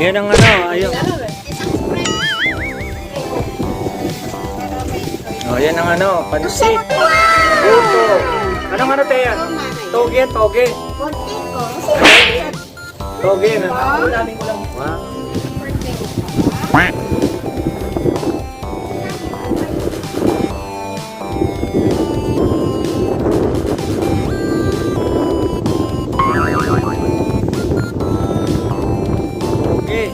Yan ang ano, ayun. Oh, yan ang ano, pansit. Puto. Anong ano tayo yan? Toge, toge. Toge na. Wow. Okay.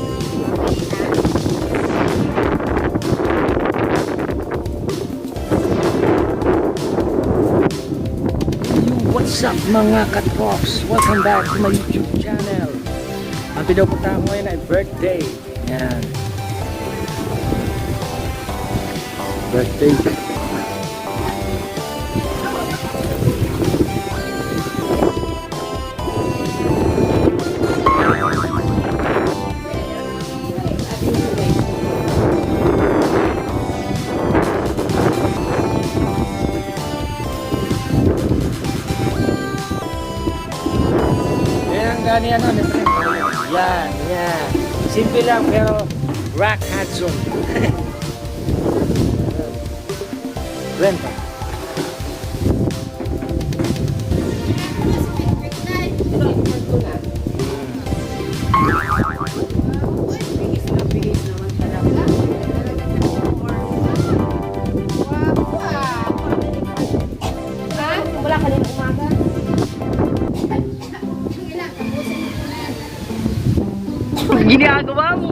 What's up mga katpops? Welcome back to my YouTube channel. Ang pinupunta ko ngayon ay birthday. Yan. Birthday. Gani ano, yan, yan. Simple lang pero rock handsome. Renta. Wala ka rin umaga. Ginagawa mo?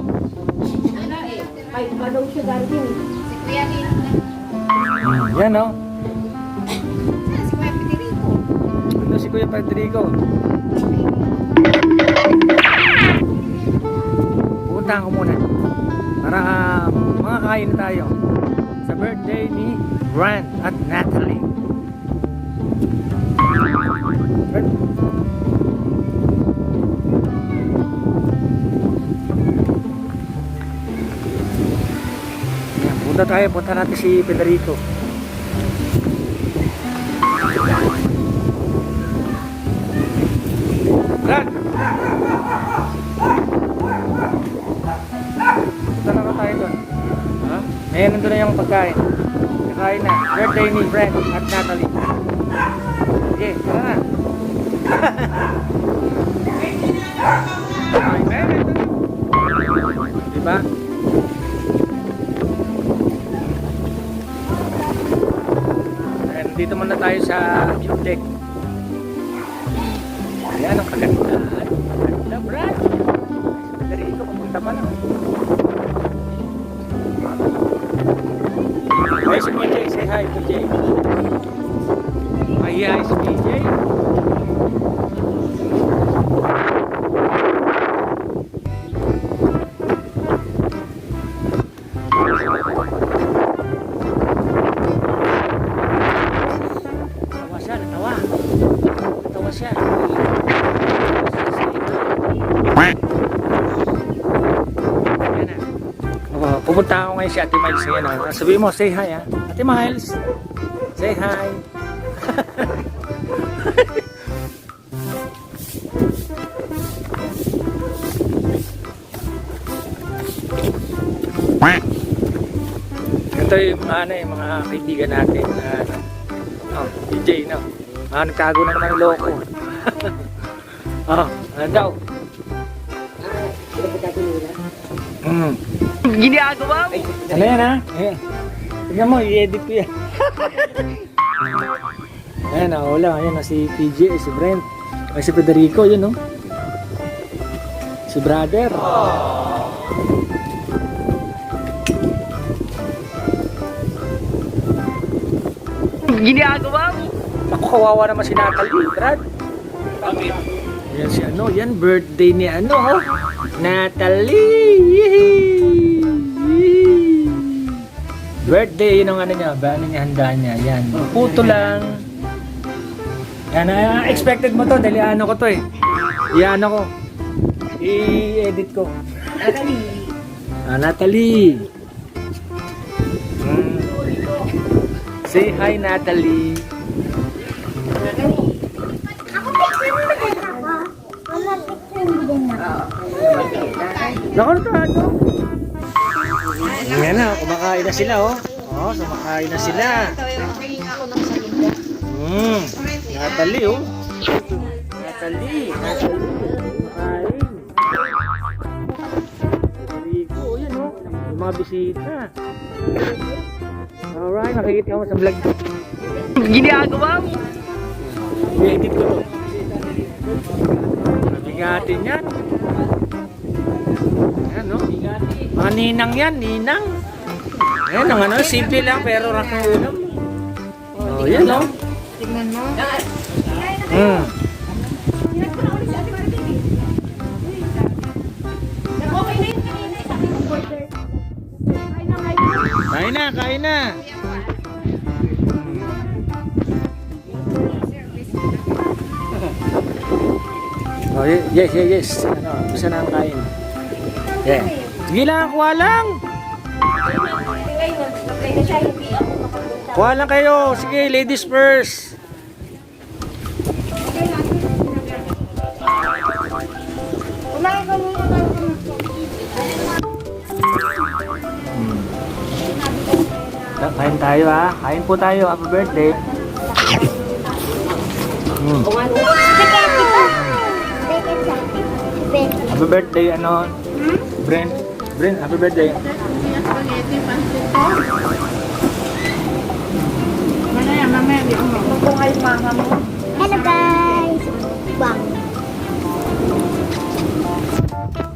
Ay, daw siya galing. Si Kuya din. Yan o. Si Kuya Federico. Ano si Kuya Federico? Pupuntahan ko muna. Para makakain na tayo sa birthday ni Brand at Natalie. Punta natin si Federico. Brad! Punta na tayo doon. Ha? Ngayon nandun na yung pagkain. Kakain na. Birthday ni Brad at Natalie. Okay, tara na. Ay, meron. Diba? Dito muna tayo sa view deck. Ayan ang kagandaan. Ganda, Brad. Federico, pupunta pa lang. Hi, si PJ. Say hi, PJ. Hi, si PJ. Siya. Pupunta ako ngayon si Ate Miles ngayon. Sabihin mo, say hi ha. Ate Miles, say hi. Ito yung mga kaibigan natin na DJ no. Nagtago na naman yung loko. Ano daw? Ginagawa mo? Ano yan ha? Ayan. Tignan mo, i-edit ko yan. Ayan, wala. Ayan, si PJ, si Brent. Ay, si Federico, yun no? Si brother. Ginagawa mo? Ako, kawawa naman si Natalie, Brad. Yan si ano, yan birthday ni ano, oh. Natalie! Birthday, yun ang ano niya, handa niya, yan. Puto lang. Yan, expected mo to, dahil ano ko to eh. Yan ako. I-edit ko. Natalie. Natalie. Say hi, Natalie. Nakontrado. Ayan na, kumakain na sila, oh. Oh, kumakain na sila. Natali, oh. Natali. Kumakain. Rico, yan, oh. Yung mga bisita. Alright, nakikita mo sa vlog. Ginagawa mo. I-edit ko to. Nabigatin yan. Ayan, no? Mga ninang yan, ninang. Ayan, ang ano, simple lang pero rock and roll. Oh, yan, no? Tignan mo. Okay na yun kanina. Sabi ko burger. Kain na kain. Kain na, kain na. Oh, yes. Ano, gusto na ang kain. Yeah. Sige lang, kuha lang. Ngayon na siya, hindi ako makapunta. Kuha lang kayo. Sige, ladies first. Kumain ka muna. Kain tayo, ha. Kain po tayo. Happy birthday. Happy birthday, ano? Brent, happy birthday. Hello guys! Bang!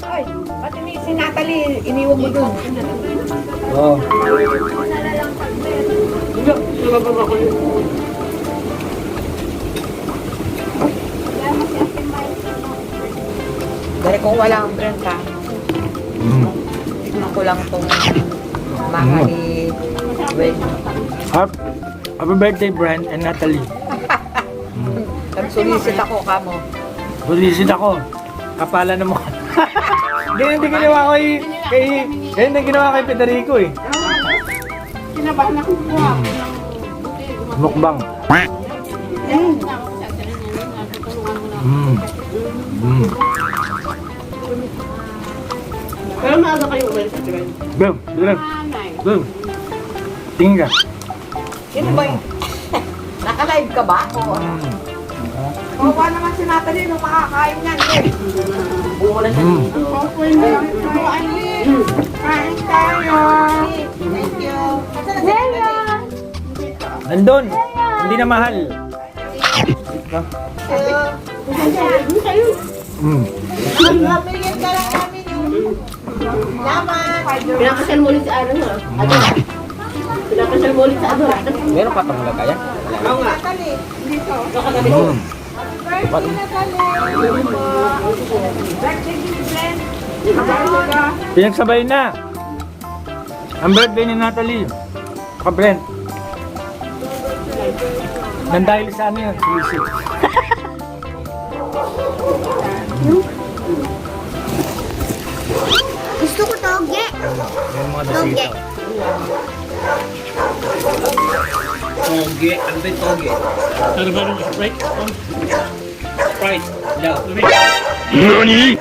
Ay, pati si Natalie, iniwan mo dun. Oh. Dahil kung wala ang brand ka, tignan ko lang itong mga ni Gwen. Happy birthday, Brent and Natalie. Nagsulisit ako kamo. Bulisit ako. Kapala na mo. Ganyan din ginawa ko ganyan din ginawa kay Federico, eh. Kinabahan ako po. Mukbang. Pero maaga kayo umalis sa Tibet. Boom, boom. Tingin ka. Sino ba yun? Naka-live ka ba? Oo. Kawawa naman si Natalie nung makakain niyan. Buulan na dito. Kain tayo! Thank you. Nandun. Hindi na mahal. Mabigyan ka lang namin yung laman. Pinakasal mo ulit si Aaron, ha? Pinakasal mo ulit sa Adora. Meron pa itong lagayan? Oo nga. Natalie. Pinagsabay na. Ang birthday ni Natalie. Ka-Brent. Nang dahil sa ano yun? Sisi. Gusto ko toge. Yan mga bisita. Toge, ano ba yung toge? Ano ba yung Sprite? Sprite, daw. Nani?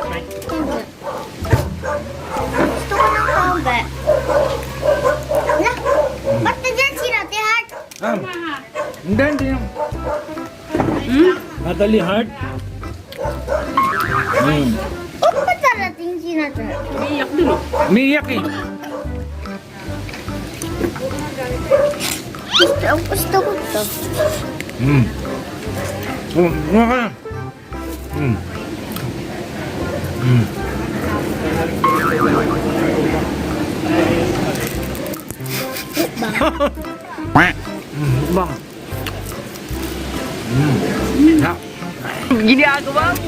Gusto ko ng toge. Ba't nandiyan si Nati Heart? Hindi yung... Natalie Hart. Ba't narating si Nati Heart? Umiiyak eh. Gusto ko to. Mga ka. Bang. Ginagawa mo.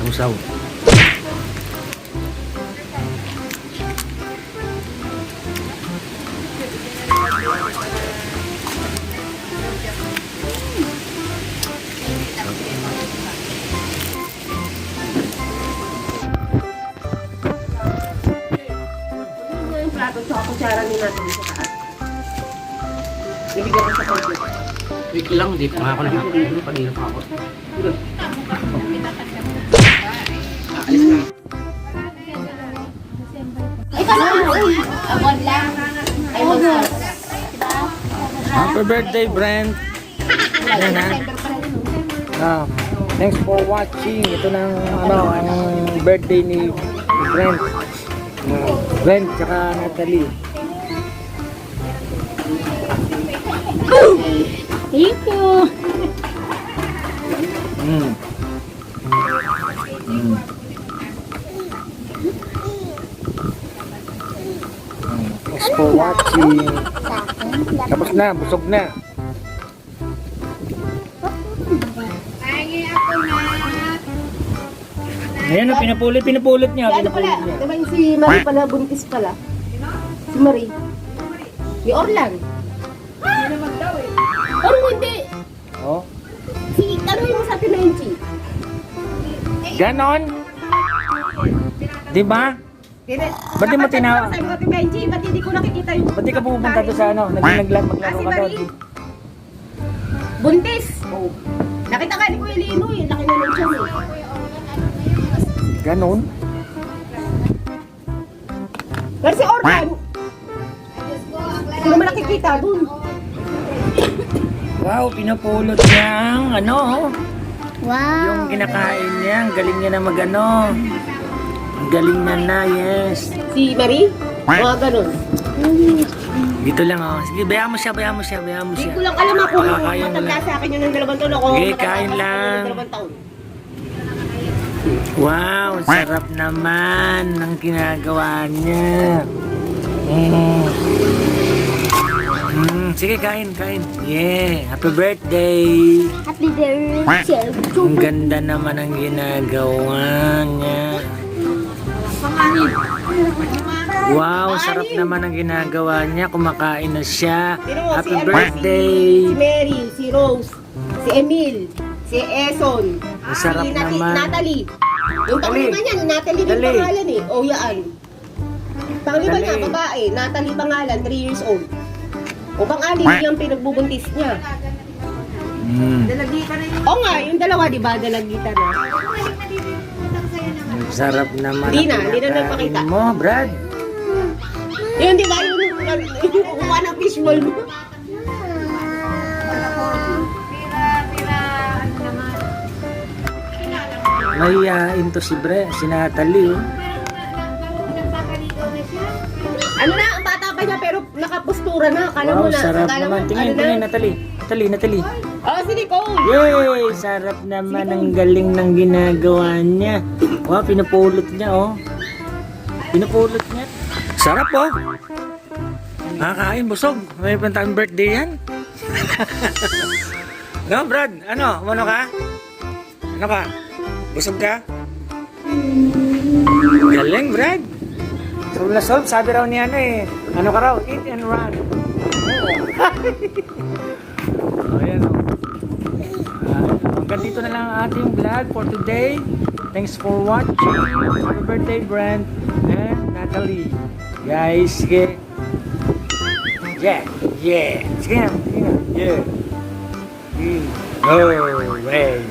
Sausaw. Wait lang, hindi pa ako nakakalimutan. Kanina pa ako. Ay, kala mo, uy. Abon lang. Ay, wag na. Happy birthday, Brent. Yan ha. December pa rin. Thanks for watching. Ito na ang birthday ni Brent. Brent tsaka Natalie. Thank you. Mm. Mm. Thanks for watching. Tapos na, busog na. Ayan o, pinapulot niya. Ano pala? Diba yung si Marie pala, buntis pala? Si Marie. Ni Orlan. Or hindi. Oh. Si, tanongin mo sa atin na yung Chi. Ganon. Di ba? Ba't di mo tinawa? Sabi ko, Benji, ba't hindi ko nakikita yung... Ba't di ka pupunta doon sa ano? Maglaro Si ka doon. Marie. Buntis. Oh. Nakita ka ni Kuya Lino eh. Laki na lang siya eh. Ganon. Pero si Orlan, hindi naman nakikita dun. Wow, pinapulot niya ang ano. Wow. Yung kinakain niya. Ang galing niya na magano. Ang galing na, yes. Si Marie, mga ganun. Dito lang oh. Sige, bayaan mo siya. Hindi ko lang alam ako Kakain mo matanda lang. sa akin yun ng 2 taon. Ako Sige, matanda kain sa akin lang. ng 2 taon. Wow, sarap naman ng ginagawa niya. Mm. Sige, kain. Yeah, happy birthday. Happy birthday. Ang ganda naman ang ginagawa niya. Wow, sarap naman ang ginagawa niya. Kumakain na siya. Sino mo, Happy si Emma, birthday. Si Mary, si Rose, si Emil, si Eson, Ang sarap si naman. Natalie. Yung panglima niya, Natalie din Dali. pangalan eh. O yaan. Panglima Dali. niya, babae, Natalie pangalan, 3 years old. O pang-anim yung pinagbubuntis niya. O nga, yung dalawa, di ba, dalagita na. Ang sarap naman Hindi na, ang hindi na kinakain nagpakita. mo, Brad. Yun, di ba, yung kukuha ng fishbowl mo. Mahihain to si si Natalie. Oh. Ano na, ang bata pa niya, pero nakapustura na. Akala mo Wow, na, sarap akala mo, naman. Tingin, Natalie. Oh, si Nicole. Yay! Sarap naman ang galing ng ginagawa niya. Wow, pinupulot niya, oh. Pinupulot niya. Sarap, oh. Nakakain, busog. May pantang birthday yan. No, Brad? Ano? Ano ka? Ano ka? Busog ka? Galing, Brad. Solve na solve. Sabi raw niya ano eh. Ano ka raw? Eat and run. Ayan o. Hanggang dito na lang ang ating vlog for today. Thanks for watching. Happy birthday, Brent and Natalie. Guys, sige. Yeah. Sige na. Yeah. Oh, way.